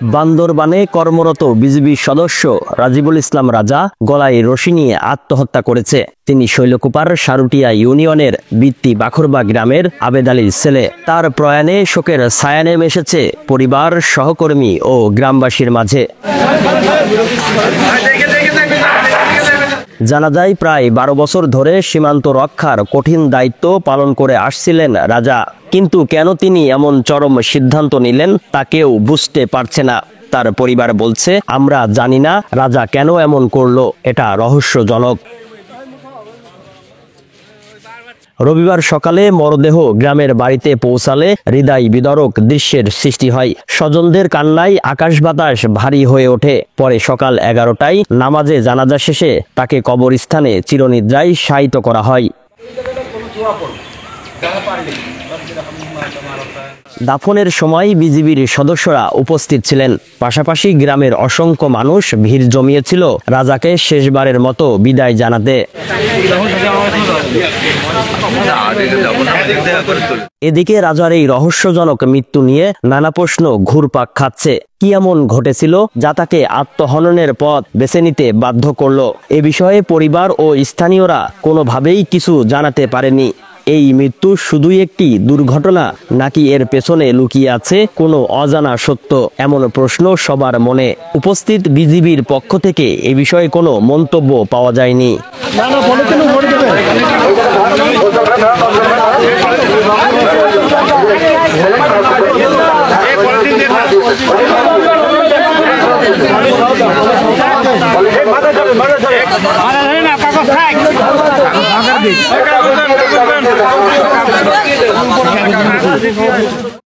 বান্দরবানে কর্মরত বিজিবি সদস্য রাজিবুল ইসলাম রাজা গলায় রশি নিয়ে আত্মহত্যা করেছে। তিনি শৈলকুপার সারুটিয়া ইউনিয়নের বিত্তি বাখরবা গ্রামের আবেদ আলীর ছেলে। তার প্রয়াণে শোকের ছায়া নেমে এসেছে পরিবার, সহকর্মী ও গ্রামবাসীর মাঝে। জানা যায়, প্রায় 12 বছর ধরে সীমান্ত রক্ষার কঠিন দায়িত্ব পালন করে আসছিলেন রাজা। কিন্তু কেন তিনি এমন চরম সিদ্ধান্ত নিলেন তা কেউ বুঝতে পারছে না। তার পরিবার বলছে, আমরা জানি না রাজা কেন এমন করলো, এটা রহস্যজনক। রবিবার সকালে মরদেহ গ্রামের বাড়িতে পৌঁছালে হৃদয় বিদারক দৃশ্যের সৃষ্টি হয়। স্বজনদের কান্নায় আকাশ বাতাস ভারী হয়ে ওঠে। পরে সকাল 11টায় নামাজে জানাজা শেষে তাকে কবরস্থানে চিরনিদ্রায় শায়িত করা হয়। দাফনের সময় বিজিবির সদস্যরা উপস্থিত ছিলেন। পাশাপাশি গ্রামের অসংখ্য মানুষ ভিড় জমিয়েছিল রাজাকে শেষবারের মতো বিদায় জানাতে। এদিকে রাজার এই রহস্যজনক মৃত্যু নিয়ে নানা প্রশ্ন ঘুরপাক খাচ্ছে। কি এমন ঘটেছিল যা তাকে আত্মহননের পথ বেছে নিতে বাধ্য করলো? এ বিষয়ে পরিবার ও স্থানীয়রা কোনোভাবেই কিছু জানাতে পারেনি। এই মৃত্যু শুধুই একটি দুর্ঘটনা নাকি এর পেছনে লুকিয়ে আছে কোনো অজানা সত্য? এমন প্রশ্ন সবার মনে। উপস্থিত বিজিবির পক্ষ থেকে এ বিষয়ে কোনো মন্তব্য পাওয়া যায়নি।